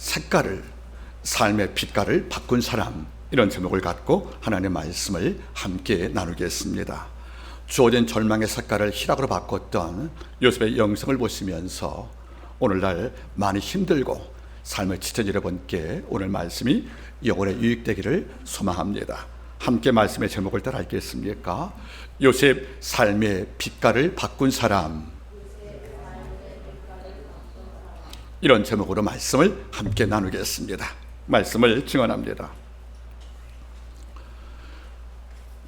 색깔을, 삶의 빛깔을 바꾼 사람, 이런 제목을 갖고 하나님의 말씀을 함께 나누겠습니다. 주어진 절망의 색깔을 희락으로 바꿨던 요셉의 영성을 보시면서 오늘날 많이 힘들고 삶을 지친 여러분께 오늘 말씀이 영혼에 유익되기를 소망합니다. 함께 말씀의 제목을 따라 읽겠습니까? 요셉 삶의 빛깔을 바꾼 사람, 이런 제목으로 말씀을 함께 나누겠습니다. 말씀을 증언합니다.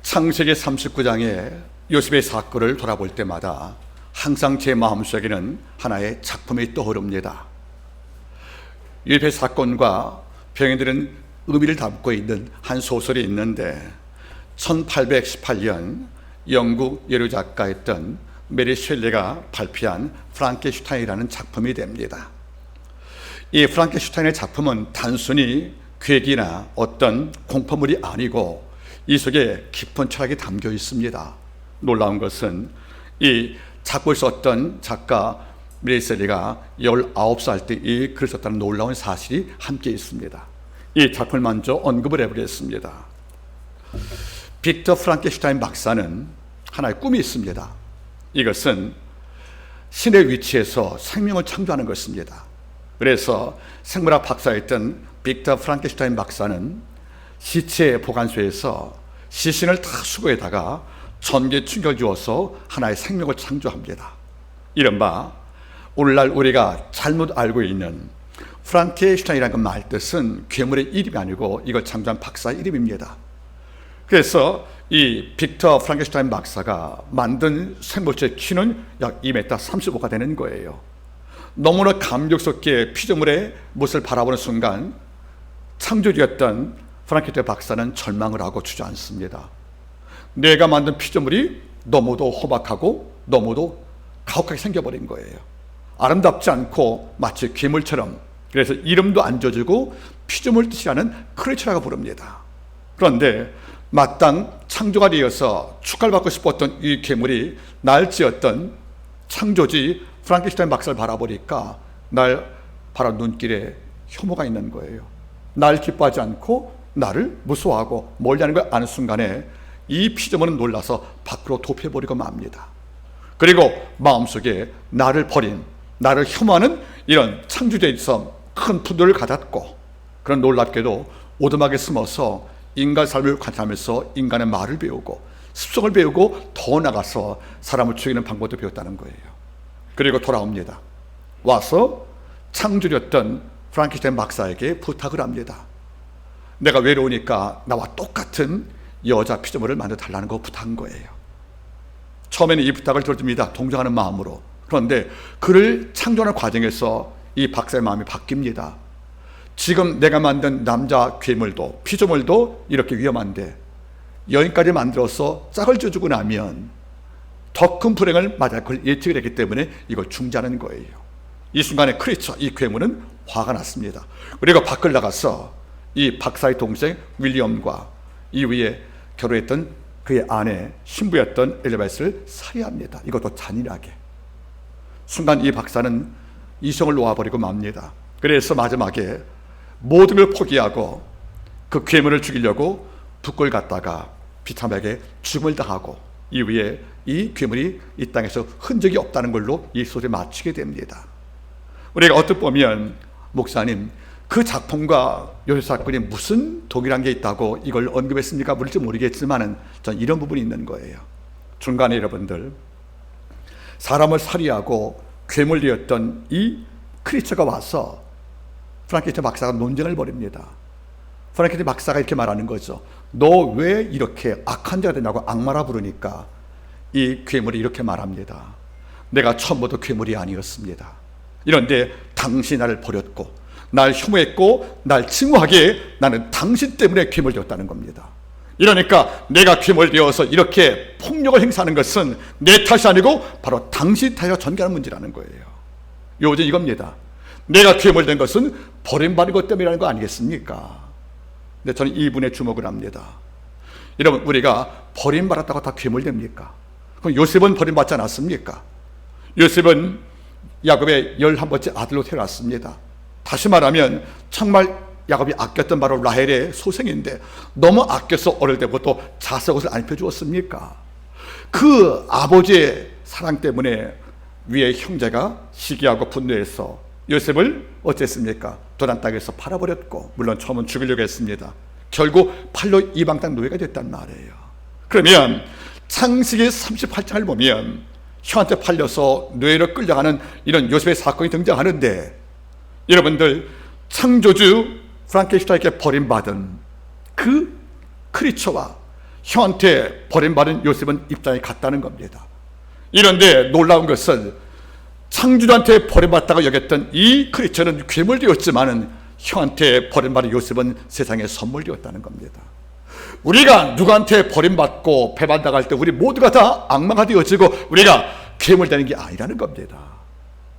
창세기 39장에 요셉의 사건을 돌아볼 때마다 항상 제 마음속에는 하나의 작품이 떠오릅니다. 요셉의 사건과 병인들은 의미를 담고 있는 한 소설이 있는데 1818년 영국 여류 작가였던 메리 셸리가 발표한 프랑켄슈타인이라는 작품이 됩니다. 이 프랑켄슈타인의 작품은 단순히 괴기나 어떤 공포물이 아니고 이 속에 깊은 철학이 담겨 있습니다. 놀라운 것은 이 작품을 썼던 작가 메리 셸리가 19살 때 이 글을 썼다는 놀라운 사실이 함께 있습니다. 이 작품을 먼저 언급을 해보겠습니다. 빅터 프랑켄슈타인 박사는 하나의 꿈이 있습니다. 이것은 신의 위치에서 생명을 창조하는 것입니다. 그래서 생물학 박사였던 빅터 프랑켄슈타인 박사는 시체 보관소에서 시신을 다 수거에다가 전기에 충격을 주어서 하나의 생명을 창조합니다. 이른바 오늘날 우리가 잘못 알고 있는 프랑켄슈타인이라는 말 뜻은 괴물의 이름이 아니고 이걸 창조한 박사의 이름입니다. 그래서 이 빅터 프랑켄슈타인 박사가 만든 생물체의 키는 약 2m 35가 되는 거예요. 너무나 감격스럽게 피조물의 모습을 바라보는 순간 창조주였던 프랑켄슈타인 박사는 절망을 하고 주저앉습니다. 내가 만든 피조물이 너무도 험악하고 너무도 가혹하게 생겨버린 거예요. 아름답지 않고 마치 괴물처럼. 그래서 이름도 안 지어주고 피조물 뜻이라는 크리처라고 부릅니다. 그런데 마땅 창조가 되어서 축하를 받고 싶었던 이 괴물이 날 지었던 창조지 프랑켄슈타인 박사를 바라보니까 날 바라본 눈길에 혐오가 있는 거예요. 날 기뻐하지 않고 나를 무서워하고 멀리하는 걸 아는 순간에 이 피조물은 놀라서 밖으로 도피해버리고 맙니다. 그리고 마음속에 나를 버린, 나를 혐오하는 이런 창조주에 있어 큰 분노를 가졌고, 그런 놀랍게도 오두막에 숨어서 인간 삶을 관찰하면서 인간의 말을 배우고 습성을 배우고 더 나가서 사람을 죽이는 방법도 배웠다는 거예요. 그리고 돌아옵니다. 와서 창조주였던 프랑켄슈타인 박사에게 부탁을 합니다. 내가 외로우니까 나와 똑같은 여자 피조물을 만들어 달라는 거 부탁한 거예요. 처음에는 이 부탁을 들어줍니다. 동정하는 마음으로. 그런데 그를 창조하는 과정에서 이 박사의 마음이 바뀝니다. 지금 내가 만든 남자 괴물도 피조물도 이렇게 위험한데 여인까지 만들어서 짝을 져주고 나면 더 큰 불행을 맞을 걸 예측을 했기 때문에 이걸 중지하는 거예요. 이 순간에 크리처, 이 괴물은 화가 났습니다. 그리고 밖을 나가서 이 박사의 동생 윌리엄과 이후에 결혼했던 그의 아내, 신부였던 엘리자베스를 살해합니다. 이것도 잔인하게. 순간 이 박사는 이성을 놓아버리고 맙니다. 그래서 마지막에 모든 걸 포기하고 그 괴물을 죽이려고 북골 갔다가 비참하게 죽음을 당하고 이후에 이 괴물이 이 땅에서 흔적이 없다는 걸로 이 소설을 마치게 됩니다. 우리가 어떻게 보면 목사님 그 작품과 요셉 사건이 무슨 동일한 게 있다고 이걸 언급했습니까? 물을지 모르겠지만 전 이런 부분이 있는 거예요. 중간에 여러분들 사람을 살해하고 괴물이었던 이 크리처가 와서 프랑켄슈타인 박사가 논쟁을 벌입니다. 프랑켄슈타인 박사가 이렇게 말하는 거죠. 너 왜 이렇게 악한 자가 되냐고 악마라 부르니까 이 괴물이 이렇게 말합니다. 내가 처음부터 괴물이 아니었습니다. 이런데 당신이 나를 버렸고 날 혐오했고 날 증오하기에 나는 당신 때문에 괴물 되었다는 겁니다. 이러니까 내가 괴물 되어서 이렇게 폭력을 행사하는 것은 내 탓이 아니고 바로 당신 탓이라 전개하는 문제라는 거예요. 요즘 이겁니다. 내가 괴물 된 것은 버림받은 것 때문이라는 거 아니겠습니까? 근데 저는 이분에 주목을 합니다. 여러분, 우리가 버림받았다고 다 괴물 됩니까? 그럼 요셉은 버림받지 않았습니까? 요셉은 야곱의 11번째 아들로 태어났습니다. 다시 말하면 정말 야곱이 아꼈던 바로 라헬의 소생인데 너무 아껴서 어릴 때부터 자색 옷을 안 입혀주었습니까? 그 아버지의 사랑 때문에 위에 형제가 시기하고 분노해서 요셉을 어쨌습니까? 도단 땅에서 팔아버렸고, 물론 처음은 죽이려고 했습니다. 결국 팔로 이방 땅 노예가 됐단 말이에요. 그러면 창세기 38장을 보면 형한테 팔려서 노예로 끌려가는 이런 요셉의 사건이 등장하는데, 여러분들 창조주 프랑켄슈타인에게 버림받은 그 크리처와 형한테 버림받은 요셉은 입장이 같다는 겁니다. 이런데 놀라운 것은 창조주한테 버림받다가 여겼던 이 크리처는 괴물되었지만은 형한테 버림받은 요셉은 세상의 선물되었다는 겁니다. 우리가 누구한테 버림받고 배반당할 때 우리 모두가 다 악마가 되어지고 우리가 괴물되는 게 아니라는 겁니다.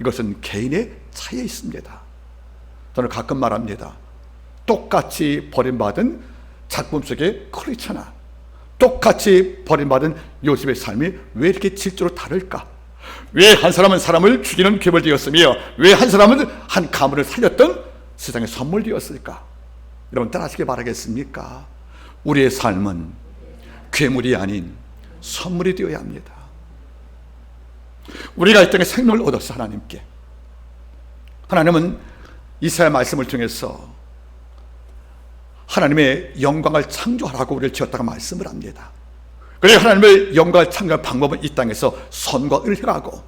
이것은 개인의 차이에 있습니다. 저는 가끔 말합니다. 똑같이 버림받은 작품 속의 크리처나 똑같이 버림받은 요셉의 삶이 왜 이렇게 질적으로 다를까? 왜 한 사람은 사람을 죽이는 괴물되었으며 왜 한 사람은 한 가문을 살렸던 세상의 선물되었을까? 여러분 따라하시기 바라겠습니까? 우리의 삶은 괴물이 아닌 선물이 되어야 합니다. 우리가 이 땅에 생명을 얻었어. 하나님께 하나님은 이사야 말씀을 통해서 하나님의 영광을 창조하라고 우리를 지었다가 말씀을 합니다. 그래서 하나님의 영광을 창조한 방법은 이 땅에서 선과 의를 행하고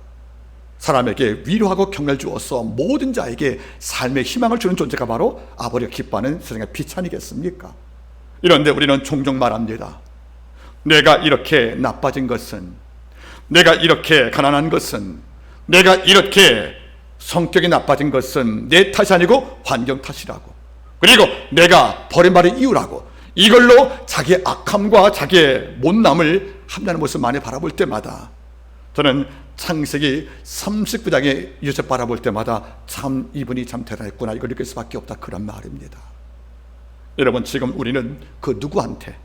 사람에게 위로하고 격려를 주어서 모든 자에게 삶의 희망을 주는 존재가 바로 아버지가 기뻐하는 세상의 빛 아니겠습니까? 이런데 우리는 종종 말합니다. 내가 이렇게 나빠진 것은, 내가 이렇게 가난한 것은, 내가 이렇게 성격이 나빠진 것은 내 탓이 아니고 환경 탓이라고, 그리고 내가 버림받은 이유라고, 이걸로 자기의 악함과 자기의 못남을 합리하는 모습을 많이 바라볼 때마다 저는 창세기 39장의 요셉 바라볼 때마다 참 이분이 참 대단했구나 이걸 느낄 수밖에 없다, 그런 말입니다. 여러분 지금 우리는 그 누구한테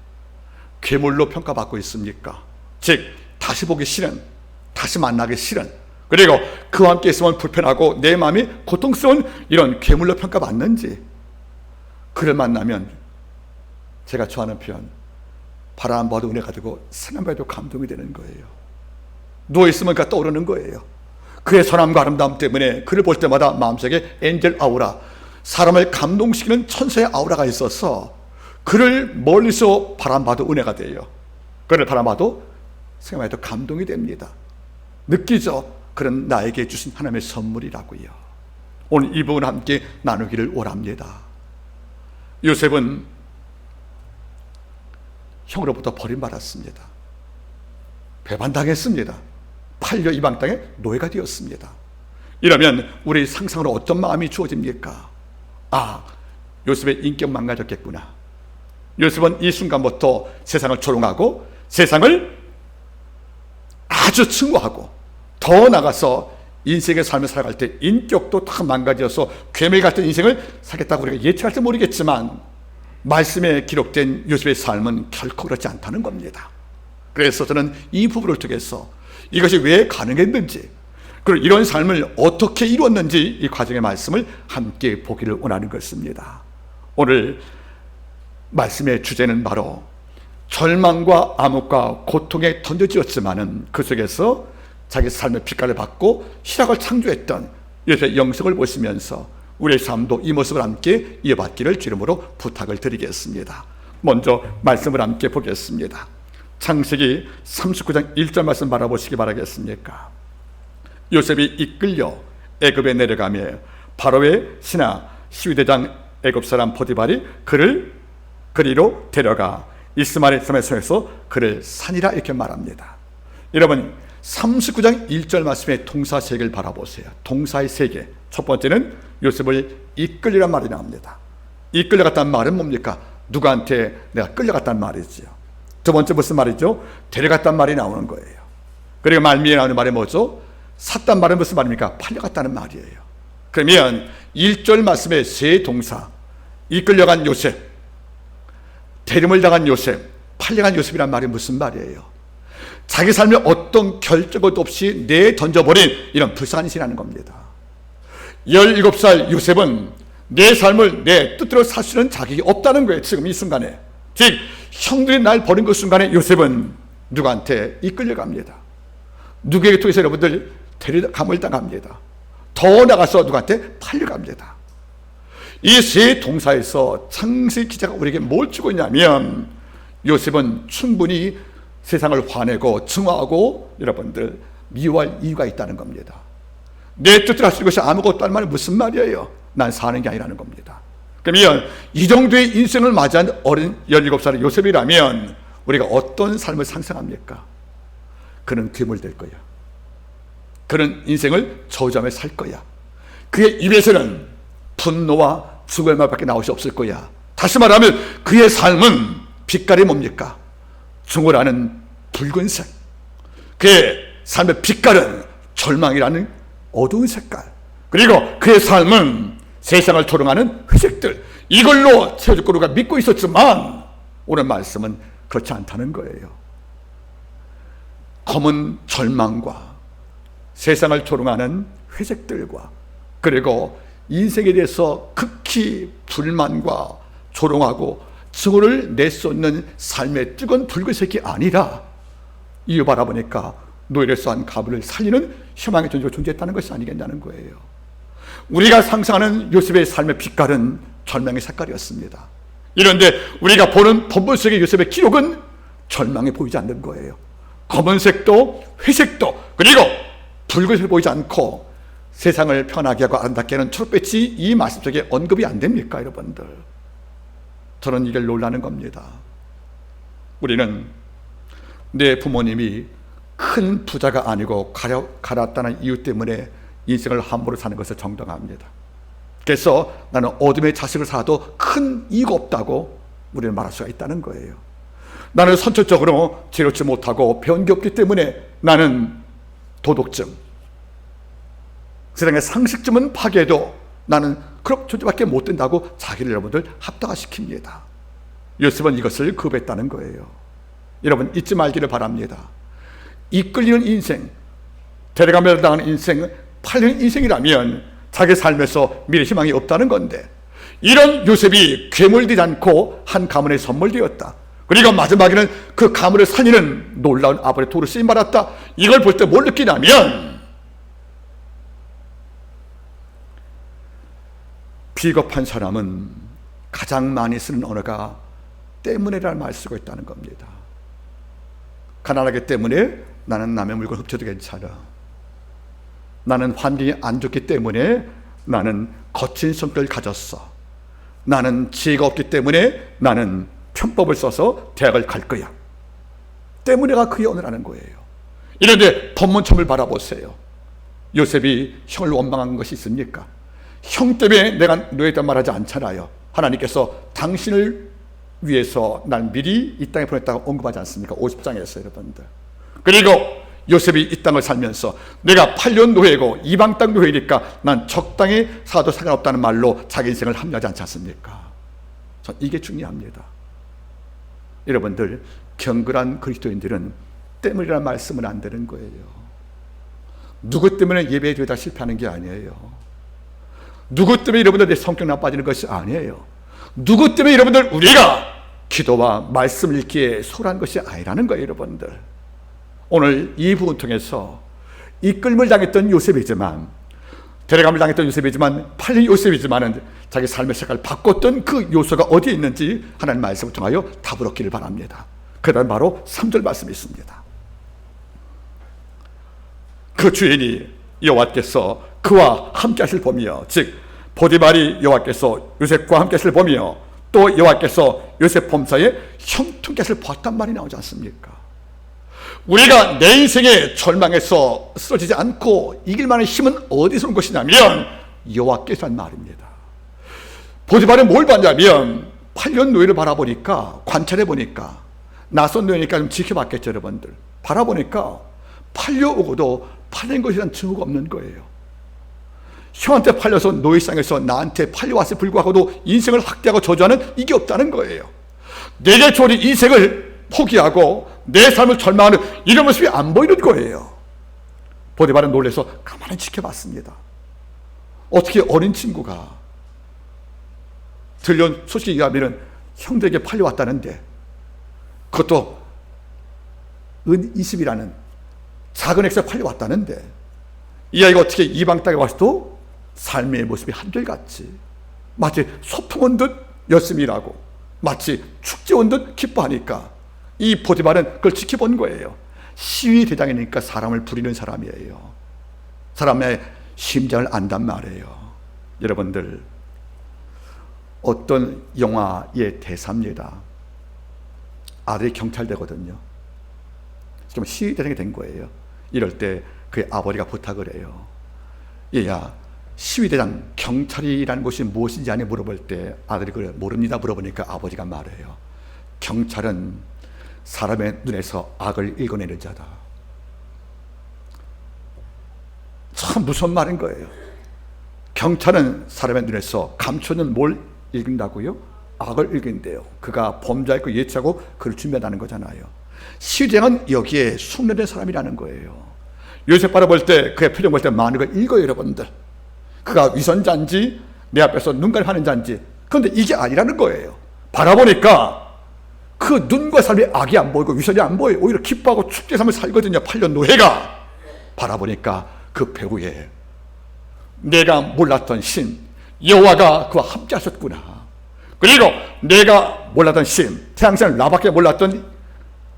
괴물로 평가받고 있습니까? 즉 다시 보기 싫은, 다시 만나기 싫은, 그리고 그와 함께 있으면 불편하고 내 마음이 고통스러운 이런 괴물로 평가받는지, 그를 만나면 제가 좋아하는 표현, 바람 봐도 은혜가 되고 생각만 해도 감동이 되는 거예요. 누워있으면 그가 떠오르는 거예요. 그의 선함과 아름다움 때문에 그를 볼 때마다 마음속에 엔젤 아우라, 사람을 감동시키는 천사의 아우라가 있어서 그를 멀리서 바라봐도 은혜가 돼요. 그를 바라봐도 생각만 해도 감동이 됩니다. 느끼죠? 그런 나에게 주신 하나님의 선물이라고요. 오늘 이 부분을 함께 나누기를 원합니다. 요셉은 형으로부터 버림받았습니다. 배반당했습니다. 팔려 이방 땅에 노예가 되었습니다. 이러면 우리 상상으로 어떤 마음이 주어집니까? 아, 요셉의 인격 망가졌겠구나. 요셉은 이 순간부터 세상을 조롱하고 세상을 아주 증오하고 더 나가서 인생의 삶을 살아갈 때 인격도 다 망가져서 괴물 같은 인생을 살겠다고 우리가 예측할지 모르겠지만 말씀에 기록된 요셉의 삶은 결코 그렇지 않다는 겁니다. 그래서 저는 이 부분을 통해서 이것이 왜 가능했는지, 그리고 이런 삶을 어떻게 이루었는지 이 과정의 말씀을 함께 보기를 원하는 것입니다. 오늘 말씀의 주제는 바로 절망과 암흑과 고통에 던져지었지만은 그 속에서 자기 삶의 빛깔을 받고 희락을 창조했던 요셉의 영성을 보시면서 우리의 삶도 이 모습을 함께 이어받기를 주름으로 부탁을 드리겠습니다. 먼저 말씀을 함께 보겠습니다. 창세기 39장 1절 말씀 바라보시기 바라겠습니까? 요셉이 이끌려 애굽에 내려가며 바로의 신하 시위대장 애굽 사람 포디발이 그를 그리로 데려가 이스마엘 사람의 손에서 그를 산이라 이렇게 말합니다. 여러분 39장 1절 말씀의 동사 세 개를 바라보세요. 동사의 세 개. 첫 번째는 요셉을 이끌리란 말이 나옵니다. 이끌려갔다는 말은 뭡니까? 누구한테 내가 끌려갔다는 말이지요. 두 번째 무슨 말이죠? 데려갔다는 말이 나오는 거예요. 그리고 말미에 나오는 말이 뭐죠? 샀단 말은 무슨 말입니까? 팔려갔다는 말이에요. 그러면 1절 말씀의 세 동사, 이끌려간 요셉, 데림을 당한 요셉, 팔려간 요셉이란 말이 무슨 말이에요? 자기 삶에 어떤 결정도 없이 내던져버린 이런 불쌍한 신이라는 겁니다. 17살 요셉은 내 삶을 내 뜻대로 살 수 있는 자격이 없다는 거예요. 지금 이 순간에. 즉 형들이 날 버린 그 순간에 요셉은 누구한테 이끌려 갑니다. 누구에게 통해서 여러분들 데려감을 당합니다. 더 나가서 누구한테 팔려갑니다. 이 세 동사에서 창세기 기자가 우리에게 뭘 주고 있냐면, 요셉은 충분히 세상을 화내고 증오하고 여러분들 미워할 이유가 있다는 겁니다. 내 뜻대로 할 수 있는 것이 아무것도 없다는 말은 무슨 말이에요? 난 사는 게 아니라는 겁니다. 그러면 이 정도의 인생을 맞이한 어린 17살의 요셉이라면 우리가 어떤 삶을 상상합니까? 그는 괴물될 거야. 그는 인생을 저주하며 살 거야. 그의 입에서는 분노와 죽을 말밖에 나올 수 없을 거야. 다시 말하면 그의 삶은 빛깔이 뭡니까? 증오라는 붉은색. 그의 삶의 빛깔은 절망이라는 어두운 색깔. 그리고 그의 삶은 세상을 조롱하는 회색들. 이걸로 채워줄 거로 우리가 믿고 있었지만 오늘 말씀은 그렇지 않다는 거예요. 검은 절망과 세상을 조롱하는 회색들과 그리고 인생에 대해서 극히 불만과 조롱하고 증오를 내쏟는 삶의 뜨거운 붉은색이 아니라 이유 바라보니까 노예로서 한 가문을 살리는 희망의 존재가 존재했다는 것이 아니겠냐는 거예요. 우리가 상상하는 요셉의 삶의 빛깔은 절망의 색깔이었습니다. 이런데 우리가 보는 본문 속의 요셉의 기록은 절망이 보이지 않는 거예요. 검은색도 회색도 그리고 붉은색이 보이지 않고 세상을 편하게 하고 아름답게 하는 초록빛이 이 말씀 속에 언급이 안 됩니까, 여러분들? 저는 이게 놀라는 겁니다. 우리는 내 부모님이 큰 부자가 아니고 가렸다는 이유 때문에 인생을 함부로 사는 것을 정당합니다. 그래서 나는 어둠의 자식을 살아도 큰 이유가 없다고 우리는 말할 수가 있다는 거예요. 나는 선천적으로 지혜롭지 못하고 배운 게 없기 때문에 나는 도덕점, 세상의 상식점은 파괴해도 나는 그렇게 존재밖에 못 된다고 자기를 여러분들 합당화시킵니다. 요셉은 이것을 급했다는 거예요. 여러분 잊지 말기를 바랍니다. 이끌리는 인생, 데려가며 당하는 인생, 팔리는 인생이라면 자기 삶에서 미래 희망이 없다는 건데, 이런 요셉이 괴물되지 않고 한 가문에 선물되었다. 그리고 마지막에는 그 가문을 살리는 놀라운 아버지의 도를 쓰임받았다. 이걸 볼 때 뭘 느끼냐면, 비겁한 사람은 가장 많이 쓰는 언어가 때문에라는 말을 쓰고 있다는 겁니다. 가난하기 때문에 나는 남의 물건 훔쳐도 괜찮아. 나는 환경이 안 좋기 때문에 나는 거친 성격을 가졌어. 나는 지혜가 없기 때문에 나는 편법을 써서 대학을 갈 거야. 때문에가 그의 언어라는 거예요. 이런데 본문처럼을 바라보세요. 요셉이 형을 원망한 것이 있습니까? 형 때문에 내가 노예했단 말하지 않잖아요. 하나님께서 당신을 위해서 난 미리 이 땅에 보냈다고 언급하지 않습니까? 50장에서 여러분들. 그리고 요셉이 이 땅을 살면서 내가 8년 노예고 이방 땅 노예니까 난 적당히 살아도 상관없다는 말로 자기 인생을 합리하지 않지 않습니까? 전 이게 중요합니다. 여러분들, 경건한 그리스도인들은 때문이라는 말씀은 안 되는 거예요. 누구 때문에 예배에 드리다 실패하는 게 아니에요. 누구 때문에 여러분들 내 성격 나빠지는 것이 아니에요. 누구 때문에 여러분들 우리가 기도와 말씀을 읽기에 소홀한 것이 아니라는 거예요, 여러분들. 오늘 이 부분 통해서 이끌림을 당했던 요셉이지만, 데려감을 당했던 요셉이지만, 팔린 요셉이지만 자기 삶의 색깔을 바꿨던 그 요소가 어디에 있는지 하나님 말씀을 통하여 답을 얻기를 바랍니다. 그 다음 바로 3절 말씀이 있습니다. 그 주인이 여호와께서 그와 함께 하실 보며, 즉 보디발이 여호와께서 요셉과 함께 하실 보며 또 여호와께서 요셉 범사에 형통케 하실 보았단 말이 나오지 않습니까? 우리가 내 인생에 절망해서 쓰러지지 않고 이길 만한 힘은 어디서 온 것이냐면 여호와께서 한 말입니다. 보디발은 뭘 봤냐면 8년 노예를 바라보니까, 관찰해보니까, 낯선 노예니까 좀 지켜봤겠죠, 여러분들. 바라보니까 팔려오고도 팔린 것이란 증거가 없는 거예요. 형한테 팔려서 노예상에서 나한테 팔려왔을 불구하고도 인생을 학대하고 저주하는 이게 없다는 거예요. 내게 주어진 인생을 포기하고 내 삶을 절망하는 이런 모습이 안 보이는 거예요. 보디발은 놀라서 가만히 지켜봤습니다. 어떻게 어린 친구가 들려온 소식에 의하면 형들에게 팔려왔다는데, 그것도 은 20이라는 작은 액수에 팔려왔다는데, 이 아이가 어떻게 이방 땅에 와서도 삶의 모습이 한결같이 마치 소풍 온 듯 열심히 일하고 마치 축제 온 듯 기뻐하니까 이 보디발은 그걸 지켜본 거예요. 시위 대장이니까 사람을 부리는 사람이에요. 사람의 심장을 안단 말이에요. 여러분들, 어떤 영화의 대사입니다. 아들이 경찰되거든요. 좀 시위 대장이 된 거예요. 이럴 때 그의 아버지가 부탁을 해요. 얘야, 시위대장 경찰이라는 것이 무엇인지 아니 물어볼 때 아들이 그래 모릅니다 물어보니까 아버지가 말해요. 경찰은 사람의 눈에서 악을 읽어내는 자다. 참 무서운 말인 거예요. 경찰은 사람의 눈에서 감춰는 뭘 읽는다고요? 악을 읽는데요. 그가 범죄했고 예치하고 그를 준비한다는 거잖아요. 시위대장은 여기에 숙련된 사람이라는 거예요. 요셉 바라볼 때 그의 표정 볼 때 많은 걸 읽어요. 여러분들, 그가 위선자인지 내 앞에서 눈가림하는 자인지, 그런데 이게 아니라는 거예요. 바라보니까 그 눈과 삶에 악이 안 보이고 위선이 안 보여요. 오히려 기뻐하고 축제 삶을 살거든요. 8년 노예가. 바라보니까 그 배후에 내가 몰랐던 신 여호와가 그와 함께 하셨구나. 그리고 내가 몰랐던 신 태양신 나밖에 몰랐던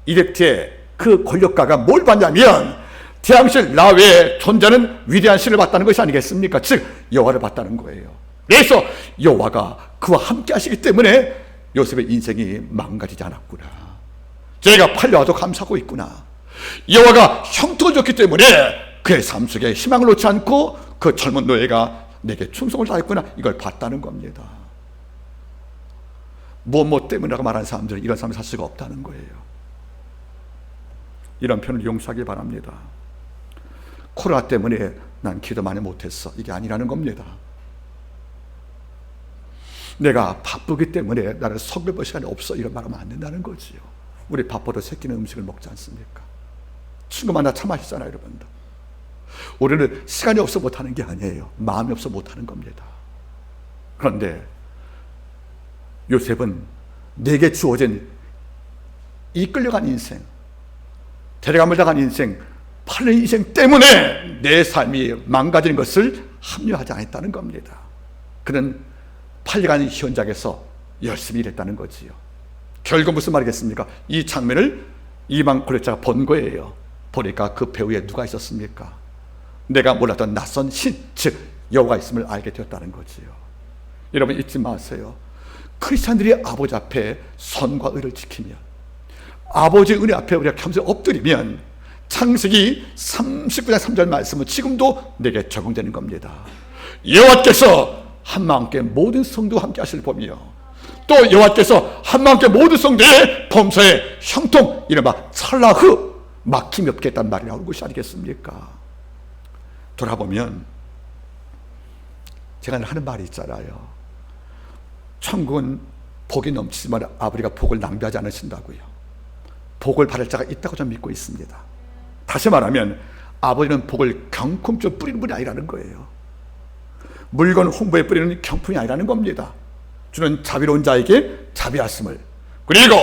이집트의 그 권력가가 뭘 봤냐면 태양신 라 외에 존재하는 위대한 신을 봤다는 것이 아니겠습니까? 즉 여호와를 봤다는 거예요. 그래서 여호와가 그와 함께 하시기 때문에 요셉의 인생이 망가지지 않았구나. 제가 팔려와도 감사하고 있구나. 여호와가 형통을 줬기 때문에 그의 삶 속에 희망을 놓지 않고 그 젊은 노예가 내게 충성을 다했구나. 이걸 봤다는 겁니다. 무엇 때문이라고 말하는 사람들은 이런 삶을 살 수가 없다는 거예요. 이런 표현을 용서하기 바랍니다. 코로나 때문에 난 기도 많이 못했어, 이게 아니라는 겁니다. 내가 바쁘기 때문에 나를 서글볼 시간이 없어, 이런 말하면 안 된다는 거지요. 우리 바빠도 새끼는 음식을 먹지 않습니까? 친구 만나 차 마시잖아요. 여러분들, 우리는 시간이 없어 못하는 게 아니에요. 마음이 없어 못하는 겁니다. 그런데 요셉은 내게 주어진 이끌려간 인생, 데려감을 당한 인생, 팔린 인생 때문에 내 삶이 망가지는 것을 합리화하지 않았다는 겁니다. 그는 팔려간 현장에서 열심히 일했다는 거지요. 결국 무슨 말이겠습니까? 이 장면을 이방 권력자가 본 거예요. 보니까 그 배후에 누가 있었습니까? 내가 몰랐던 낯선 신, 즉 여호와가 있음을 알게 되었다는 거지요. 여러분 잊지 마세요. 크리스찬들이 아버지 앞에 선과 의를 지키면, 아버지의 은혜 앞에 우리가 겸손히 엎드리면 창세기 39장 3절 말씀은 지금도 내게 적용되는 겁니다. 여호와께서 한마음께 모든 성도와 함께 하실 법이요, 또 여호와께서 한마음께 모든 성도의 범사에 형통, 이른바 찰나흐, 막힘이 없게 했단 말이 나오는 것이 아니겠습니까? 돌아보면 제가 하는 말이 있잖아요. 천국은 복이 넘치지만 아버지가 복을 낭비하지 않으신다고요. 복을 받을 자가 있다고 저는 믿고 있습니다. 다시 말하면 아버지는 복을 경품적으로 뿌리는 분이 아니라는 거예요. 물건 홍보에 뿌리는 경품이 아니라는 겁니다. 주는 자비로운 자에게 자비하심을, 그리고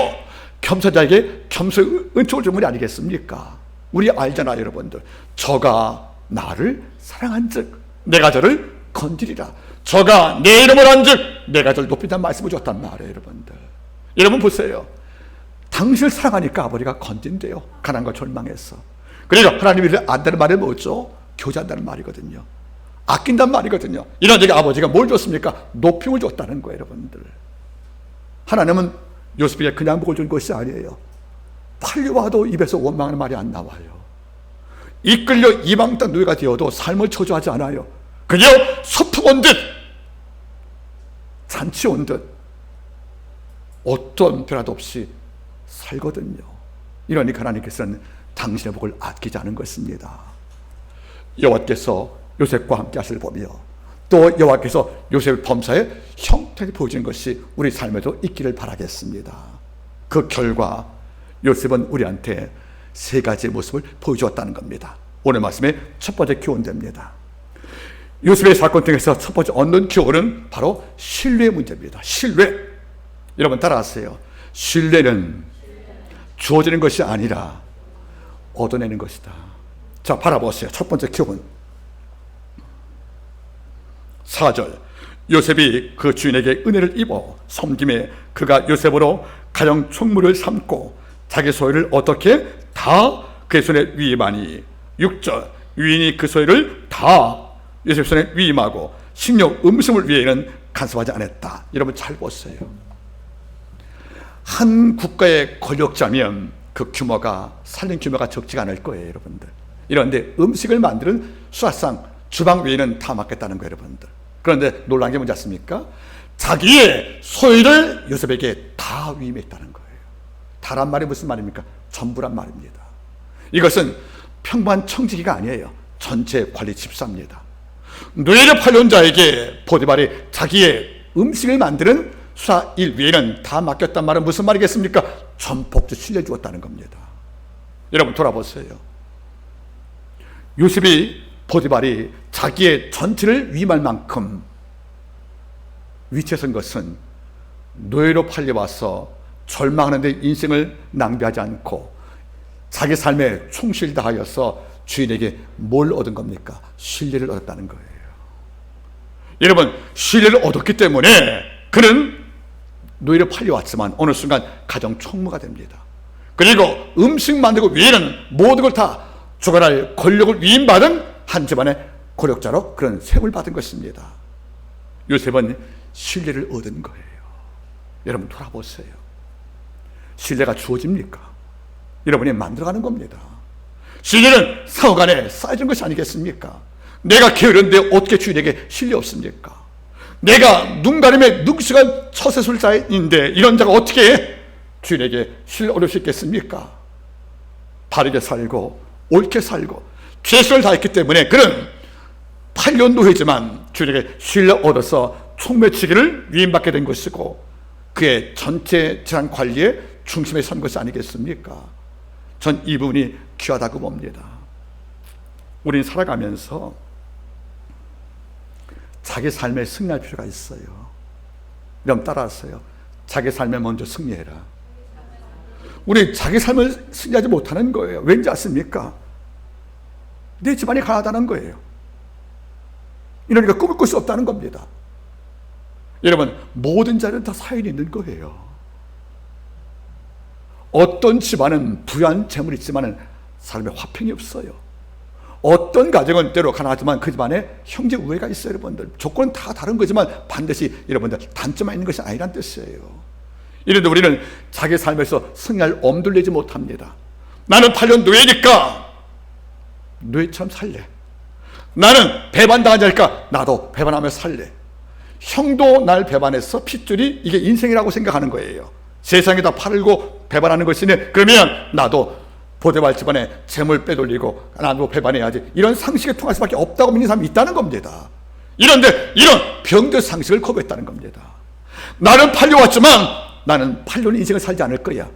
겸손한 자에게 겸손의 은총을 주는 분이 아니겠습니까? 우리 알잖아요. 여러분들, 저가 나를 사랑한즉 내가 저를 건지리라. 저가 내 이름을 한즉 내가 저를 높인다는 말씀을 줬단 말이에요. 여러분들, 여러분 보세요. 당신을 사랑하니까 아버지가 건진대요. 가난과 절망에서. 그리고 하나님이 안다는 말이 뭐죠? 교제한다는 말이거든요. 아낀다는 말이거든요. 이런 적에 아버지가 뭘 줬습니까? 높임을 줬다는 거예요. 여러분들, 하나님은 요셉에게 그냥 복을 준 것이 아니에요. 팔려와도 입에서 원망하는 말이 안 나와요. 이끌려 이방 땅 노예가 되어도 삶을 저주하지 않아요. 그저 소풍 온 듯, 잔치 온 듯 어떤 변화도 없이 살거든요. 이러니까 하나님께서는 당신의 복을 아끼지 않은 것입니다. 여호와께서 요셉과 함께 하실 법이요, 또 여호와께서 요셉의 범사에 형태를 보여주는 것이 우리 삶에도 있기를 바라겠습니다. 그 결과 요셉은 우리한테 세 가지의 모습을 보여주었다는 겁니다. 오늘 말씀의 첫 번째 교훈됩니다. 요셉의 사건 통해서 첫 번째 얻는 교훈은 바로 신뢰의 문제입니다. 신뢰. 여러분 따라하세요. 신뢰는 주어지는 것이 아니라 얻어내는 것이다. 자, 바라보세요. 첫 번째 교훈 4절, 요셉이 그 주인에게 은혜를 입어 섬김에 그가 요셉으로 가정 총무를 삼고 자기 소유를 어떻게 다 그의 손에 위임하니. 6절, 유인이 그 소유를 다 요셉 손에 위임하고 식료 음식을 위해는 간섭하지 않았다. 여러분 잘 보세요. 한 국가의 권력자면 그 규모가 살림 규모가 적지가 않을 거예요, 여러분들. 이런데 음식을 만드는 수사상 주방 외에는 다 맡겠다는 거예요, 여러분들. 그런데 놀란 게 뭔지 아십니까? 자기의 소유를 요셉에게 다 위임했다는 거예요. 다란 말이 무슨 말입니까? 전부란 말입니다. 이것은 평범한 청지기가 아니에요. 전체 관리 집사입니다. 노예를 팔려온 자에게 보디발이 자기의 음식을 만드는 수사 일 외에는 다 맡겼단 말은 무슨 말이겠습니까? 전폭주 신뢰 주었다는 겁니다. 여러분 돌아보세요. 요셉이 보디발이 자기의 전체를 위임할 만큼 위치에 선 것은 노예로 팔려와서 절망하는데 인생을 낭비하지 않고 자기 삶에 충실히 다하여서 주인에게 뭘 얻은 겁니까? 신뢰를 얻었다는 거예요. 여러분 신뢰를 얻었기 때문에 그는 노예로 팔려왔지만 어느 순간 가정 총무가 됩니다. 그리고 음식 만들고 위에는 모든 걸 다 주관할 권력을 위임받은 한 집안의 권력자로 그런 세움을 받은 것입니다. 요셉은 신뢰를 얻은 거예요. 여러분 돌아보세요. 신뢰가 주어집니까? 여러분이 만들어가는 겁니다. 신뢰는 상호 간에 쌓여진 것이 아니겠습니까? 내가 게으른데 어떻게 주인에게 신뢰 없습니까? 내가 눈 가림에 능숙한 처세술자인데 이런 자가 어떻게 주인에게 신뢰 얻을 수 있겠습니까? 바르게 살고 옳게 살고 최선을 다했기 때문에 그는 8년 노예지만 주인에게 신뢰 얻어서 총매치기를 위임받게 된 것이고 그의 전체 재산 관리에 중심에 선 것이 아니겠습니까? 전 이 부분이 귀하다고 봅니다. 우린 살아가면서 자기 삶에 승리할 필요가 있어요. 그럼 따라하세요. 자기 삶에 먼저 승리해라. 우리 자기 삶을 승리하지 못하는 거예요. 왠지 아십니까? 내 집안이 가난하다는 거예요. 이러니까 꿈을 꿀 수 없다는 겁니다. 여러분 모든 자는 다 사연이 있는 거예요. 어떤 집안은 부유한 재물이 있지만 삶에 화평이 없어요. 어떤 가정은 때로 가난하지만 그 집안에 형제 우애가 있어요. 여러분들 조건은 다 다른 거지만 반드시 여러분들 단점만 있는 것이 아니란 뜻이에요. 이런데 우리는 자기 삶에서 승리할 엄두를 내지 못합니다. 나는 8년 노예니까 노예처럼 살래. 나는 배반당한 자니까 나도 배반하며 살래. 형도 날 배반해서 핏줄이 이게 인생이라고 생각하는 거예요. 세상에다 팔고 배반하는 것이네. 그러면 나도 보디발 집안에 재물 빼돌리고 나도 배반해야지. 이런 상식에 통할 수밖에 없다고 믿는 사람이 있다는 겁니다. 이런데 이런 병들 상식을 거부했다는 겁니다. 나는 팔려왔지만 나는 8년 인생을 살지 않을 거야.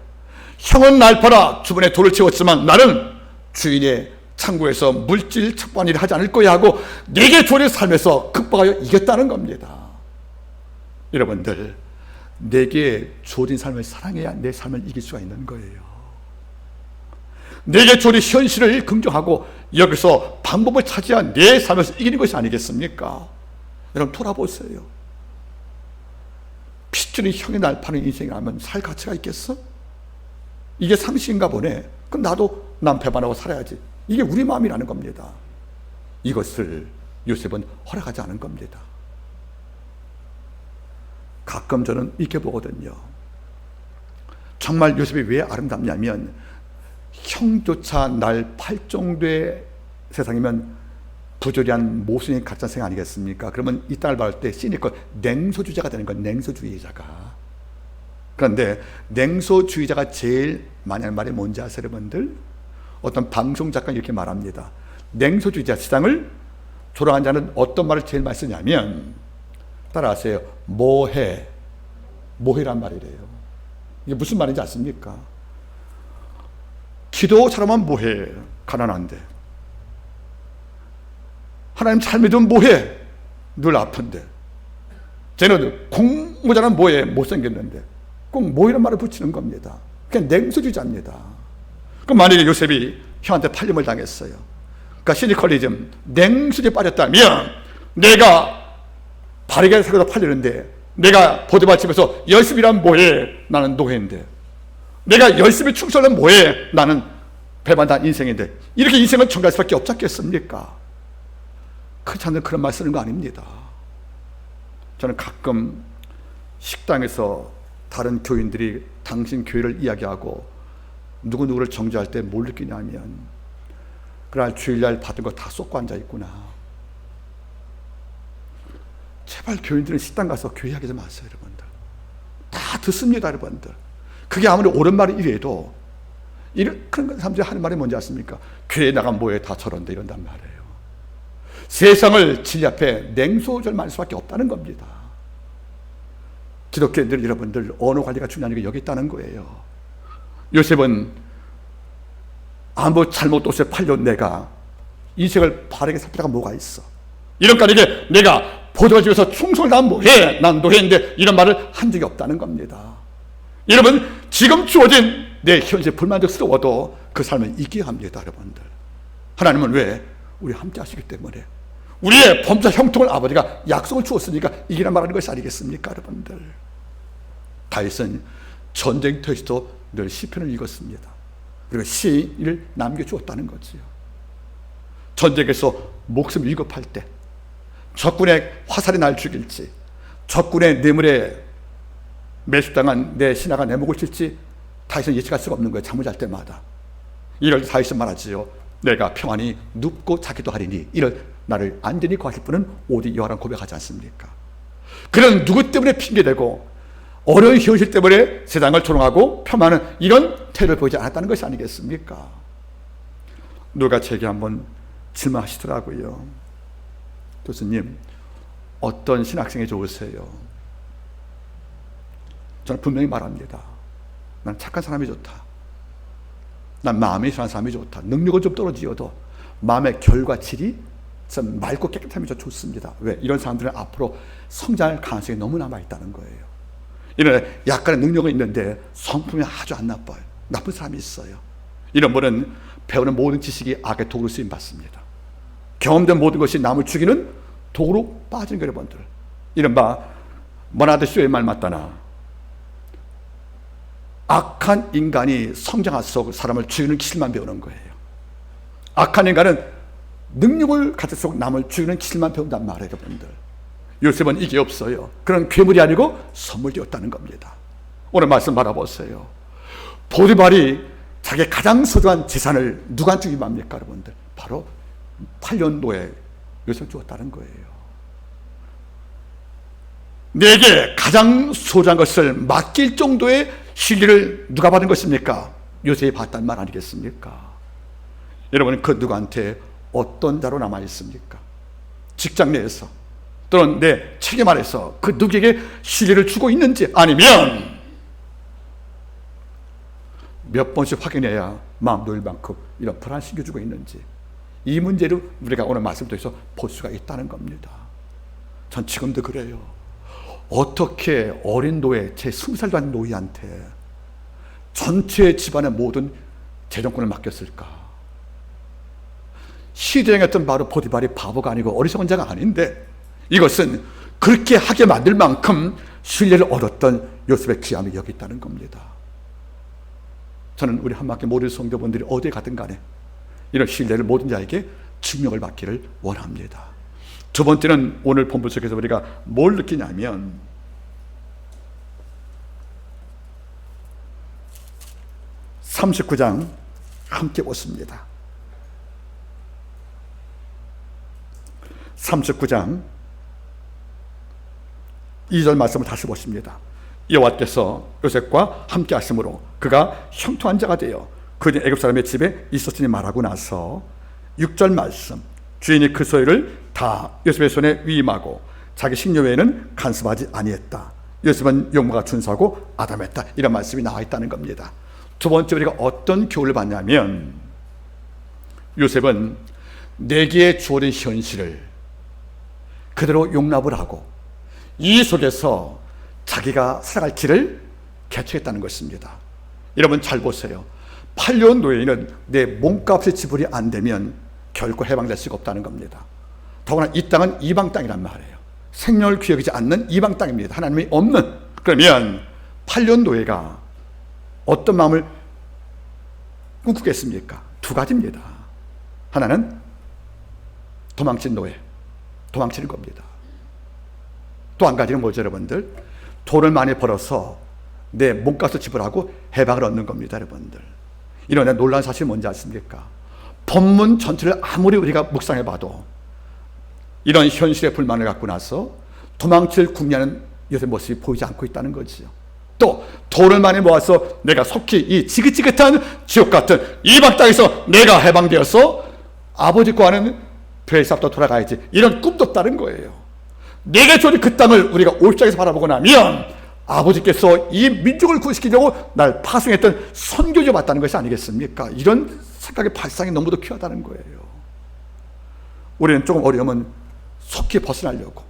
형은 날 팔아 주변에 돌을 채웠지만 나는 주인의 창고에서 물질 척박한 일을 하지 않을 거야 하고 내게 주어진 삶에서 극복하여 이겼다는 겁니다. 여러분들 내게 주어진 삶을 사랑해야 내 삶을 이길 수가 있는 거예요. 내게 주어진 현실을 긍정하고 여기서 방법을 찾아야 내 삶에서 이기는 것이 아니겠습니까? 여러분 돌아보세요. 핏줄이 형이 날 파는 인생이라면 살 가치가 있겠어? 이게 상식인가 보네. 그럼 나도 남 배반하고 살아야지. 이게 우리 마음이라는 겁니다. 이것을 요셉은 허락하지 않은 겁니다. 가끔 저는 이렇게 보거든요. 정말 요셉이 왜 아름답냐면 형조차 날 팔 정도의 세상이면 부조리한 모순이 가짜 생 아니겠습니까? 그러면 이 땅을 바랄 때 시니컬 냉소주의자가 되는 거예요. 냉소주의자가. 그런데 냉소주의자가 제일 많이 하는 말이 뭔지 아세요, 여러분들? 어떤 방송 작가 이렇게 말합니다. 냉소주의자 세상을 조롱한 자는 어떤 말을 제일 많이 쓰냐면 따라하세요. 모해란 말이래요. 이게 무슨 말인지 아십니까? 기도 잘하면 뭐해? 가난한데. 하나님 잘 믿으면 뭐해? 늘 아픈데. 쟤는 공모자는 뭐해? 못생겼는데. 꼭 뭐이란 말을 붙이는 겁니다. 그냥 냉소주의자입니다. 그럼 만약에 요셉이 형한테 팔림을 당했어요. 그러니까 시니컬리즘, 냉수에 빠졌다면 내가 바르게 살고도 팔리는데, 내가 보디발 집에서 열심히 일하면 뭐해? 나는 노예인데. 내가 열심히 충성하면 뭐해? 나는 배반한 인생인데. 이렇게 인생을 정리할 수밖에 없지 않겠습니까? 그렇지 않는 그런 말 쓰는 거 아닙니다. 저는 가끔 식당에서 다른 교인들이 당신 교회를 이야기하고 누구누구를 정죄할 때 뭘 느끼냐면, 그날 주일날 받은 거 다 쏟고 앉아있구나. 제발 교인들은 식당 가서 교회 이야기 좀 하세요, 여러분들. 다 듣습니다, 여러분들. 그게 아무리 옳은 말이 이래도, 그런 사람들이 하는 말이 뭔지 아십니까? 교회에 나가면 뭐해? 다 저런데 이런단 말이에요. 세상을 진리 앞에 냉소절만 할 수밖에 없다는 겁니다. 기독교인들 여러분들, 언어 관리가 중요한 게 여기 있다는 거예요. 요셉은 아무 잘못 옷에 팔려 내가 인생을 바르게 살다가 뭐가 있어? 이런까 이게 내가 보도가 집에서 충성을 다하면 뭐해? 난 노예인데, 이런 말을 한 적이 없다는 겁니다. 여러분, 지금 주어진 내 현재 불만족스러워도 그 삶을 이겨야 합니다, 여러분들. 하나님은 왜? 우리 함께 하시기 때문에. 우리의 범죄 형통을 아버지가 약속을 주었으니까 이기란 말하는 것이 아니겠습니까, 여러분들? 다윗은 전쟁터에서도 늘 시편을 읽었습니다. 그리고 시를 남겨주었다는 거지요. 전쟁에서 목숨을 위급할 때, 적군의 화살이 날 죽일지, 적군의 뇌물에 매수당한 내 신하가 내 목을 칠지 다윗은 예측할 수가 없는 거예요. 잠을 잘 때마다. 이럴 때 다윗은 말하지요. 내가 평안히 눕고 자기도 하리니 이를 나를 안전히 구하실 분은 오직 여호와라고 고백하지 않습니까? 그런 누구 때문에 핑계대고 어려운 현실 때문에 세상을 조롱하고 폄하하는 이런 태도를 보이지 않았다는 것이 아니겠습니까? 누가 제게 한번 질문하시더라고요. 교수님, 어떤 신학생이 좋으세요? 저는 분명히 말합니다. 난 착한 사람이 좋다. 난 마음이 선한 사람이 좋다. 능력은 좀 떨어지어도 마음의 결과 질이 좀 맑고 깨끗함이 좀 좋습니다. 왜? 이런 사람들은 앞으로 성장할 가능성이 너무 남아있다는 거예요. 이런 약간의 능력은 있는데 성품이 아주 안 나빠요. 나쁜 사람이 있어요. 이런 분은 배우는 모든 지식이 악의 도구로 쓰임받습니다. 경험된 모든 것이 남을 죽이는 도구로 빠지는 거예요, 여러분들. 이른바 머나드 쇼의 말 맞다나 악한 인간이 성장할수록 사람을 죽이는 기술만 배우는 거예요. 악한 인간은 능력을 가질수록 남을 죽이는 기술만 배운단 말이에요, 여러분들. 요셉은 이게 없어요. 그런 괴물이 아니고 선물이었다는 겁니다. 오늘 말씀 바라보세요. 보디발이 자기 가장 소중한 재산을 누구한테 주기 맙니까, 여러분들? 바로 8년 노예 요셉 주었다는 거예요. 내게 가장 소중한 것을 맡길 정도의 신뢰를 누가 받은 것입니까? 요셉이 받았다는 말 아니겠습니까? 여러분, 그 누구한테 어떤 자로 남아 있습니까? 직장 내에서 또는 내 책임 아래서 그 누구에게 신뢰를 주고 있는지, 아니면 몇 번씩 확인해야 마음 놓일 만큼 이런 불안 신겨주고 있는지, 이 문제를 우리가 오늘 말씀 통해서 볼 수가 있다는 겁니다. 전 지금도 그래요. 어떻게 어린 노예, 제 20살도 안 노예한테 전체 집안의 모든 재정권을 맡겼을까? 시대행했던 바로 보디발이 바보가 아니고 어리석은 자가 아닌데, 이것은 그렇게 하게 만들 만큼 신뢰를 얻었던 요셉의 귀함이 여기 있다는 겁니다. 저는 우리 한마디 모든 성도분들이 어디에 가든 간에 이런 신뢰를 모든 자에게 증명을 받기를 원합니다. 두 번째는 오늘 본문 속에서 우리가 뭘 느끼냐면, 39장 함께 보십니다. 39장 2절 말씀을 다시 보십니다. 여호와께서 요셉과 함께 하심으로 그가 형통한 자가 되어 그는 애굽 사람의 집에 있었으니 말하고 나서 6절 말씀, 주인이 그 소유를 다 요셉의 손에 위임하고 자기 식료 외에는 간섭하지 아니했다. 요셉은 용모가 준수하고 아담했다. 이런 말씀이 나와 있다는 겁니다. 두 번째, 우리가 어떤 교훈을 받냐면, 요셉은 내게 주어진 현실을 그대로 용납을 하고 이 속에서 자기가 살아갈 길을 개척했다는 것입니다. 여러분 잘 보세요. 8년 노예는 내 몸값의 지불이 안 되면 결코 해방될 수가 없다는 겁니다. 더구나 이 땅은 이방 땅이란 말이에요. 생명을 귀히 여기지 않는 이방 땅입니다. 하나님이 없는. 그러면 8년 노예가 어떤 마음을 꿈꾸겠습니까? 두 가지입니다. 하나는 도망친 노예, 도망치는 겁니다. 또 한 가지는 뭐죠, 여러분들? 돈을 많이 벌어서 내 몸값을 지불하고 해방을 얻는 겁니다, 여러분들. 이런 놀라운 사실이 뭔지 아십니까? 본문 전체를 아무리 우리가 묵상해봐도 이런 현실의 불만을 갖고 나서 도망칠 궁리하는 요새 모습이 보이지 않고 있다는 거지요. 또 돈을 많이 모아서 내가 속히 이 지긋지긋한 지옥 같은 이방 땅에서 내가 해방되어서 아버지과는 별삽도 돌아가야지, 이런 꿈도 없다는 거예요. 내게 주어진 그 땅을 우리가 올장에서 바라보고 나면 아버지께서 이 민족을 구원시키려고 날 파송했던 선교지 맞다는 것이 아니겠습니까? 이런 생각의 발상이 너무도 귀하다는 거예요. 우리는 조금 어려우면 속히 벗어나려고,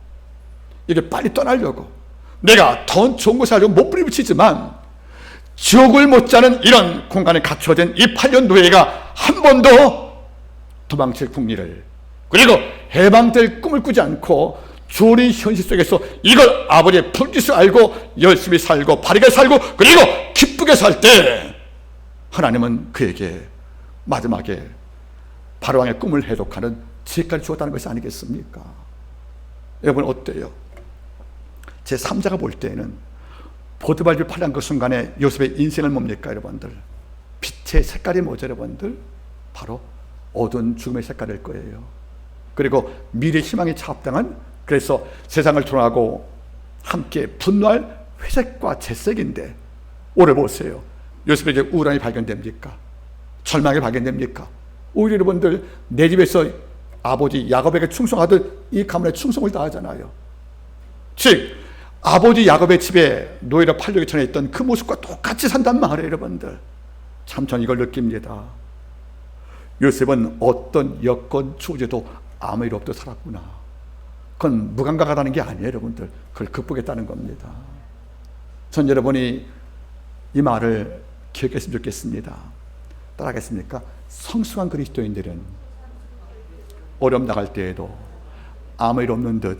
이게 빨리 떠나려고, 내가 더 좋은 곳에 하려고 몸부림 붙이지만 지옥을 못지않은 이런 공간에 갇혀진 이 8년 노예가 한 번도 도망칠 궁리를, 그리고 해방될 꿈을 꾸지 않고 주어진 현실 속에서 이걸 아버지의 품짓을 알고 열심히 살고 바르게 살고 그리고 기쁘게 살 때 하나님은 그에게 마지막에 바로왕의 꿈을 해독하는 지혜까지 주었다는 것이 아니겠습니까? 여러분 어때요? 제 3자가 볼 때에는 보드발을 팔한 그 순간에 요셉의 인생을 뭡니까, 여러분들? 빛의 색깔이 뭐죠, 여러분들? 바로 어두운 죽음의 색깔일 거예요. 그리고 미래 희망이 차압당한, 그래서 세상을 통하고 함께 분노할 회색과 재색인데, 오늘 보세요. 요셉에게 우울함이 발견됩니까? 절망이 발견됩니까? 오히려 여러분들 내 집에서 아버지 야곱에게 충성하듯 이 가문에 충성을 다하잖아요. 즉 아버지 야곱의 집에 노예로 팔려기 전에 있던 그 모습과 똑같이 산단 말이에요, 여러분들. 참 전 이걸 느낍니다. 요셉은 어떤 여건 주제도 아무 일 없도 살았구나. 그건 무감각하다는 게 아니에요, 여러분들. 그걸 극복했다는 겁니다. 전 여러분이 이 말을 기억했으면 좋겠습니다. 따라하겠습니까? 성숙한 그리스도인들은 어려움 나갈 때에도 아무 일 없는 듯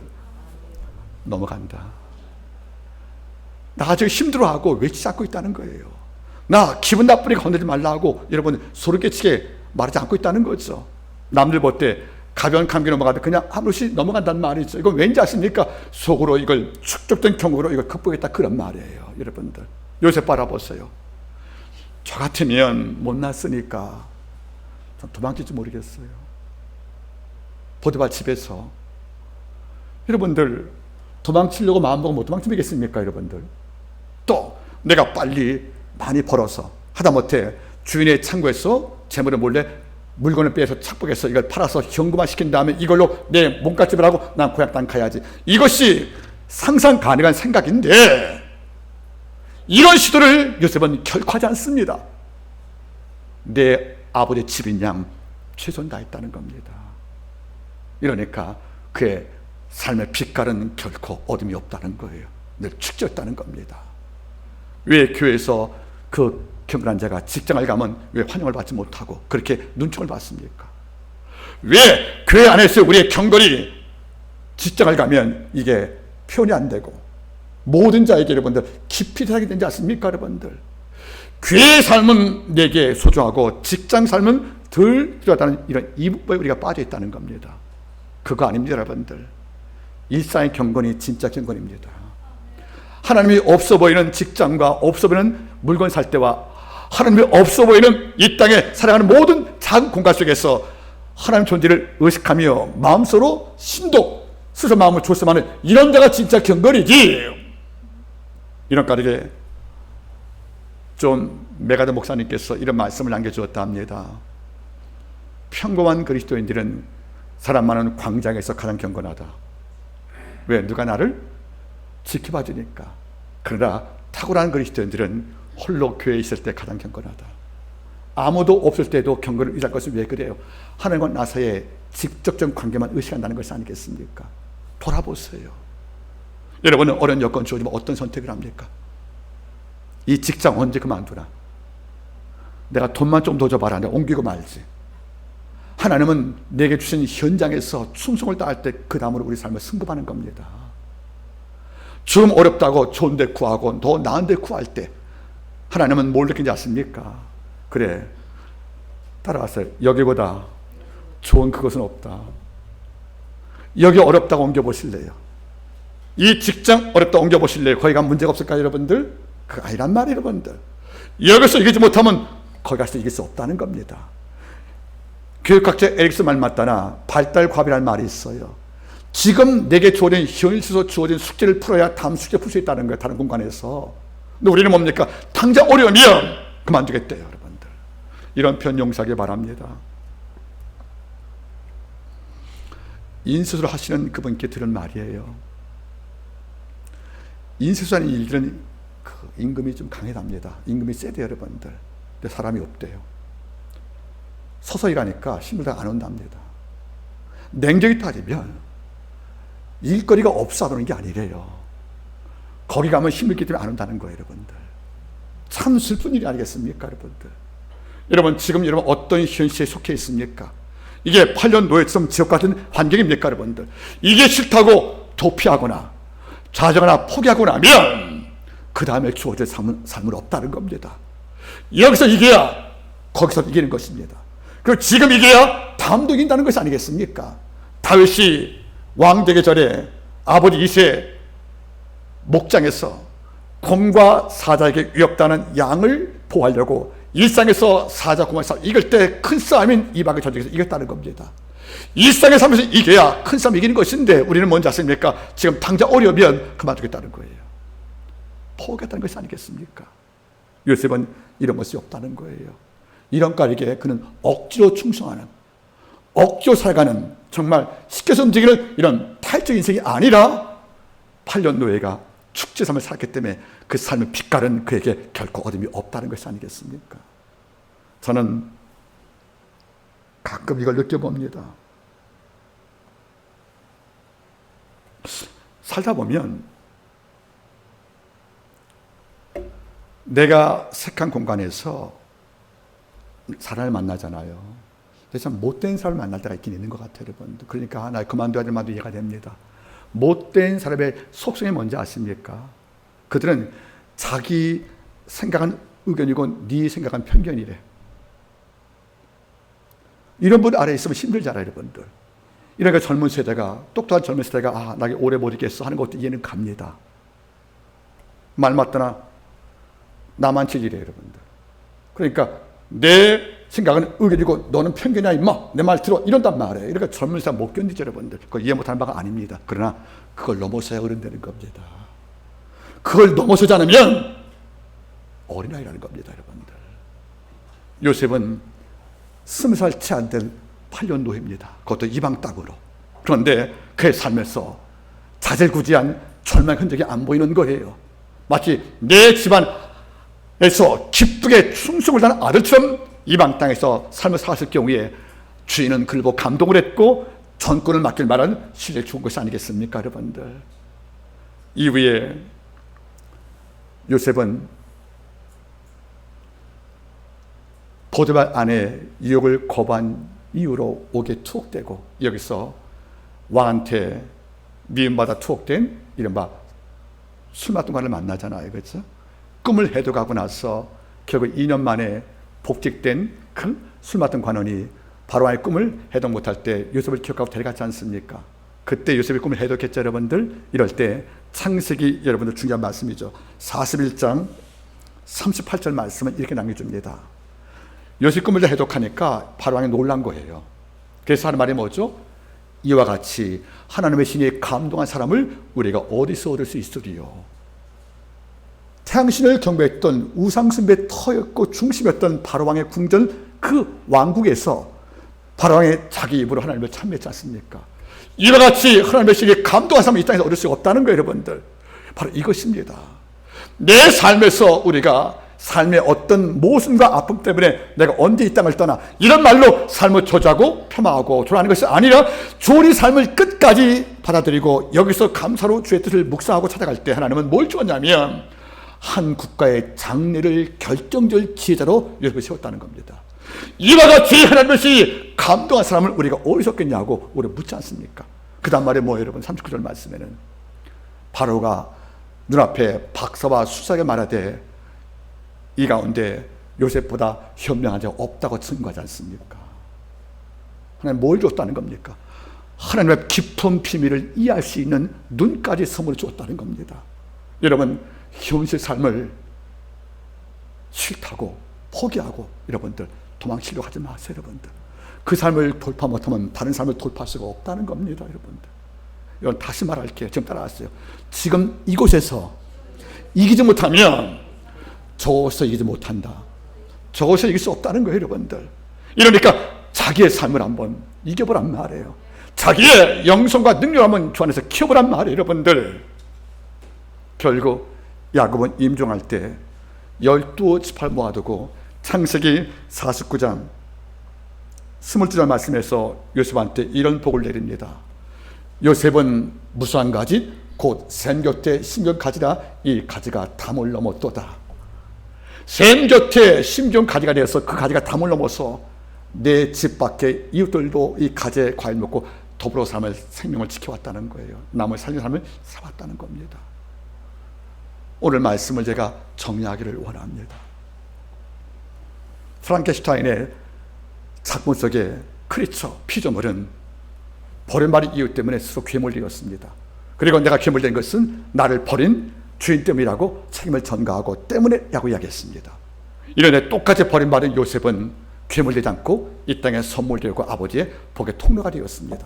넘어간다. 나 아주 힘들어하고 외치지 않고 있다는 거예요. 나 기분 나쁘니까 건드리지 말라고 여러분 소리 깨치게 말하지 않고 있다는 거죠. 남들 볼 때 가벼운 감기 넘어가도 그냥 아무렇지 넘어간다는 말이죠. 이건 왠지 아십니까? 속으로 이걸 축적된 경우로 이걸 극복했다, 그런 말이에요. 여러분들 요셉 바라보세요. 저 같으면 못났으니까 좀 도망칠지 모르겠어요. 보디발 집에서 여러분들 도망치려고 마음먹으면 못 도망치겠습니까, 여러분들? 또 내가 빨리 많이 벌어서 하다못해 주인의 창고에서 재물을 몰래 물건을 빼서 착복해서 이걸 팔아서 현금화 시킨 다음에 이걸로 내 몸값집을 하고 난 고향 땅 가야지, 이것이 상상 가능한 생각인데 이런 시도를 요셉은 결코 하지 않습니다. 내 아버지의 집인 양 최선 다했다는 겁니다. 이러니까 그의 삶의 빛깔은 결코 어둠이 없다는 거예요. 늘 축제였다는 겁니다. 왜 교회에서 그 경건한 자가 직장을 가면 왜 환영을 받지 못하고 그렇게 눈총을 받습니까? 왜 교회 안에서 우리의 경건이 직장을 가면 이게 표현이 안 되고 모든 자에게 여러분들 깊이 생각이 되지 않습니까, 여러분들? 교회의 삶은 내게 소중하고 직장 삶은 덜 필요하다는 이런 이북부에 우리가 빠져 있다는 겁니다. 그거 아닙니다, 여러분들. 일상의 경건이 진짜 경건입니다. 하나님이 없어 보이는 직장과 없어 보이는 물건 살 때와 하나님이 없어 보이는 이 땅에 살아가는 모든 작은 공간 속에서 하나님 존재를 의식하며 마음속으로 신도 스스로 마음을 조심하는 이런 자가 진짜 경건이지. 이런 까닭에 존 메가더 목사님께서 이런 말씀을 남겨주었다 합니다. 평범한 그리스도인들은 사람 많은 광장에서 가장 경건하다. 왜? 누가 나를 지켜봐 주니까. 그러나 탁월한 그리스도인들은 홀로 교회에 있을 때 가장 경건하다. 아무도 없을 때도 경건을 유지할 것은 왜 그래요? 하나님과 나 사이에 직접적 관계만 의식한다는 것이 아니겠습니까? 돌아보세요. 여러분은 어려운 여건 주어지면 어떤 선택을 합니까? 이 직장 언제 그만두나? 내가 돈만 좀 더 줘봐라. 내가 옮기고 말지. 하나님은 내게 주신 현장에서 충성을 다할 때 그 다음으로 우리 삶을 승급하는 겁니다. 좀 어렵다고 좋은 데 구하고 더 나은 데 구할 때 하나님은 뭘 느끼는지 아십니까? 그래, 따라가세요. 여기보다 좋은 그것은 없다. 여기 어렵다고 옮겨보실래요? 이 직장 어렵다고 옮겨보실래요? 거기 가면 문제가 없을까요, 여러분들? 그거 아니란 말이에요, 여러분들. 여기서 이기지 못하면 거기 가서 이길 수 없다는 겁니다. 교육학자 에릭스 말 맞다나 발달과비라는 말이 있어요. 지금 내게 주어진 현실에서 주어진 숙제를 풀어야 다음 숙제 풀 수 있다는 거예요, 다른 공간에서. 근데 우리는 뭡니까? 당장 어려우면 그만두겠대요, 여러분들. 이런 표현 용서하기 바랍니다. 인수를 하시는 그분께 들은 말이에요. 인수하는 일들은 그 임금이 좀 강해답니다. 임금이 세대요, 여러분들. 근데 사람이 없대요. 서서 일하니까 힘들다 안 온답니다. 냉정히 따지면 일거리가 없어 안 오는 게 아니래요. 거기 가면 힘들기 때문에 안 온다는 거예요, 여러분들. 참 슬픈 일이 아니겠습니까, 여러분들? 여러분, 지금 여러분 어떤 현실에 속해 있습니까? 이게 8년 노예처럼 지옥 같은 환경입니까, 여러분들? 이게 싫다고 도피하거나 좌절하거나 포기하고 나면 그 다음에 주어질 삶은 없다는 겁니다. 여기서 이겨야 거기서 이기는 것입니다. 그리고 지금 이겨야 다음도 이긴다는 것이 아니겠습니까? 다윗이 왕 되기 전에 아버지 이세 목장에서 곰과 사자에게 위협당하는 양을 보호하려고 일상에서 사자 곰과 싸움 이길 때 큰 싸움인 이방의 전쟁에서 이겼다는 겁니다. 일상의 삶에서 이겨야 큰 싸움 이기는 것인데 우리는 뭔지 아십니까? 지금 당장 어려우면 그만두겠다는 거예요. 포기했다는 것이 아니겠습니까? 요셉은 이런 것이 없다는 거예요. 이런 까닭에 그는 억지로 충성하는, 억지로 살아가는, 정말 쉽게 움직이는 이런 탈적 인생이 아니라 8년 노예가 축제 삶을 살았기 때문에 그 삶의 빛깔은 그에게 결코 어둠이 없다는 것이 아니겠습니까? 저는 가끔 이걸 느껴봅니다. 살다 보면 내가 색한 공간에서 사람을 만나잖아요. 참 못된 사람을 만날 때가 있긴 있는 것 같아요, 여러분. 그러니까 나 그만둬야 될 말도 이해가 됩니다. 못된 사람의 속성이 뭔지 아십니까? 그들은 자기 생각은 의견이고 네 생각은 편견이래. 이런 분 아래에 있으면 힘들잖아요, 여러분들. 이러니까 젊은 세대가, 똑똑한 젊은 세대가 나게 오래 못 있겠어 하는 것도 이해는 갑니다. 말 맞더나 나만 체질이에요, 여러분들. 그러니까 내 생각은 의견이고 너는 편견이야 임마, 내 말 들어, 이런단 말이에요. 그러니까 젊은 사람 못 견디죠, 여러분들. 그걸 이해 못하는 바가 아닙니다. 그러나 그걸 넘어서야 어른되는 겁니다. 그걸 넘어서지 않으면 어린아이라는 겁니다, 여러분들. 요셉은 20살 채 안 된 8년 노예입니다. 그것도 이방 땅으로. 그런데 그의 삶에서 자질구지한 절망의 흔적이 안 보이는 거예요. 마치 내 집안에서 기쁘게 충성을 다하는 아들처럼 이방 땅에서 삶을 살았을 경우에 주인은 그를 보고 감동을 했고 전권을 맡길 만한 신뢰를 준 것이 아니겠습니까, 여러분들? 이후에 요셉은 보디발 아내 유혹을 거부한 이유로 옥에 투옥되고 여기서 왕한테 미움받아 투옥된 이른바 술 맡은 관을 만나잖아요, 그렇죠? 꿈을 해독하고 나서 결국 2년 만에 복직된 그 술 맡은 관원이 바로왕의 꿈을 해독 못할 때 요셉을 기억하고 데려갔지 않습니까? 그때 요셉의 꿈을 해독했죠, 여러분들. 이럴 때 창세기 여러분들 중요한 말씀이죠. 41장 38절 말씀은 이렇게 남겨줍니다. 요셉 꿈을 해독하니까 바로왕이 놀란 거예요. 그래서 하는 말이 뭐죠? 이와 같이 하나님의 신이 감동한 사람을 우리가 어디서 얻을 수 있으리요? 태양신을 경배했던 우상숭배의 터였고 중심이었던 바로왕의 궁전 그 왕국에서 바로왕의 자기 입으로 하나님을 찬미했지 않습니까? 이와 같이 하나님의 신이 감동한 사람을 이 땅에서 얻을 수가 없다는 거예요, 여러분들. 바로 이것입니다. 내 삶에서 우리가 삶의 어떤 모순과 아픔 때문에 내가 언제 이 땅을 떠나, 이런 말로 삶을 저주하고 폄하하고 조롱하는 것이 아니라 주의 삶을 끝까지 받아들이고 여기서 감사로 주의 뜻을 묵상하고 찾아갈 때 하나님은 뭘 주었냐면 한 국가의 장래를 결정적 지혜자로 여러분 세웠다는 겁니다. 이와 같이 하나님이 감동한 사람을 우리가 어디서 얻겠냐고 우리 묻지 않습니까? 그 다음 말에 뭐 여러분 39절 말씀에는 바로가 눈앞에 박사와 수사하게 말하되 이 가운데 요셉보다 현명한 자가 없다고 증거하지 않습니까? 하나님 뭘 줬다는 겁니까? 하나님의 깊은 비밀을 이해할 수 있는 눈까지 선물을 줬다는 겁니다. 여러분 현실 삶을 싫다고 포기하고 여러분들 도망치려고 하지 마세요. 여러분들 그 삶을 돌파 못하면 다른 삶을 돌파할 수가 없다는 겁니다. 여러분들 이건 다시 말할게요. 지금 따라하세요. 지금 이곳에서 이기지 못하면 저곳에서 이기지 못한다. 저곳에서 이길 수 없다는 거예요. 여러분들 이러니까 자기의 삶을 한번 이겨보란 말이에요. 자기의 영성과 능력을 한번 주 안에서 키워보란 말이에요. 여러분들 결국 야곱은 임종할 때 12지파를 모아두고 창세기 49장 22절 말씀에서 요셉한테 이런 복을 내립니다. 요셉은 무수한 가지 곧 샘 곁에 심겨운 가지라 이 가지가 담을 넘었도다. 샘 곁에 심겨운 가지가 되어서 그 가지가 담을 넘어서 내 집 밖에 이웃들도 이 가지의 과일 먹고 더불어 삶을 생명을 지켜왔다는 거예요. 남을 살린 삶을 살았다는 겁니다. 오늘 말씀을 제가 정리하기를 원합니다. 프랑켄슈타인의 작품 속에 크리처, 피조물은 버림받은 이유 때문에 스스로 괴물이었습니다. 그리고 내가 괴물된 것은 나를 버린 주인 때문이라고 책임을 전가하고 때문에라고 이야기했습니다. 이런데 똑같이 버림받은 요셉은 괴물되지 않고 이 땅에 선물되고 아버지의 복의 통로가 되었습니다.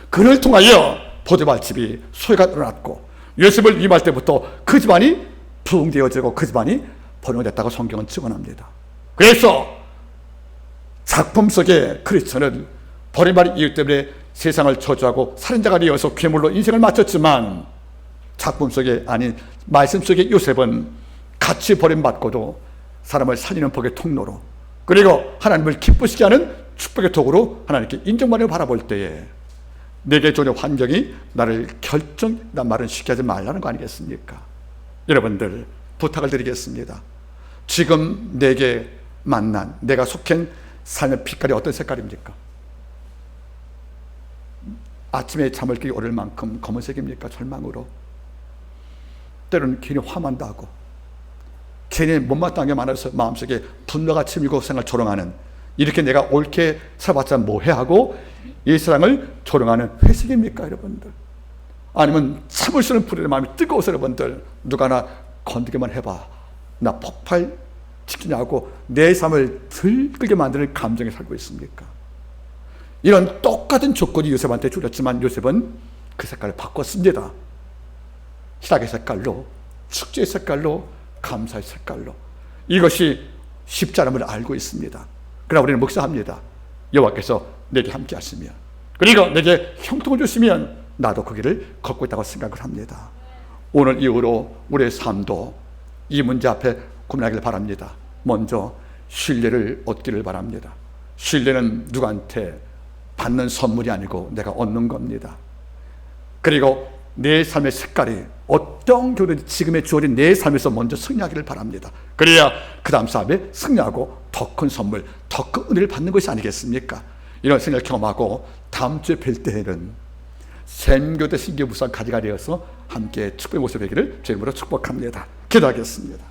그를 통하여 보디발 집이 소유가 일어났고 요셉을 위임할 때부터 그 집안이 부흥되어지고 그 집안이 번영됐다고 성경은 증언합니다. 그래서 작품 속의 크리스천은 버림받은 이유 때문에 세상을 저주하고 살인자가 되어서 괴물로 인생을 마쳤지만 작품 속에 아닌 말씀 속의 요셉은 같이 버림받고도 사람을 살리는 복의 통로로 그리고 하나님을 기쁘시게 하는 축복의 도구로 하나님께 인정받음을 바라볼 때에 내게 주어진 환경이 나를 결정난 말은 쉽게 하지 말라는 거 아니겠습니까? 여러분들 부탁을 드리겠습니다. 지금 내게 만난 내가 속한 삶의 빛깔이 어떤 색깔입니까? 아침에 잠을 깨기 어려울 만큼 검은색입니까? 절망으로 때로는 괜히 화만 나고 괜히 못마땅한 게 많아서 마음속에 분노가 치밀고 생활 조롱하는 이렇게 내가 옳게 살아봤자 뭐해 하고 이 세상을 조롱하는 회색입니까? 여러분들 아니면 참을 수 없는 불의 마음이 뜨거워서 여러분들 누가 나 건드기만 해봐 나 폭발 시키냐고 내 삶을 들끓게 만드는 감정에 살고 있습니까? 이런 똑같은 조건이 요셉한테 주어졌지만 요셉은 그 색깔을 바꿨습니다. 희락의 색깔로, 축제의 색깔로, 감사의 색깔로. 이것이 쉽지 않음을 알고 있습니다. 그러나 우리는 묵상합니다. 여호와께서 내게 함께 하시면 그리고 내게 형통을 주시면 나도 그 길을 걷고 있다고 생각을 합니다. 오늘 이후로 우리의 삶도 이 문제 앞에 고민하기를 바랍니다. 먼저 신뢰를 얻기를 바랍니다. 신뢰는 누구한테 받는 선물이 아니고 내가 얻는 겁니다. 그리고 내 삶의 색깔이 어떤 교류든지 지금의 주어진 내 삶에서 먼저 승리하기를 바랍니다. 그래야 그 다음 삶에 승리하고 더 큰 선물, 더 큰 은혜를 받는 것이 아니겠습니까? 이런 생각을 경험하고 다음 주에 뵐 때에는 샘교대 신기무수한 가지가 되어서 함께 축복의 모습 되기를 주님으로 축복합니다. 기도하겠습니다.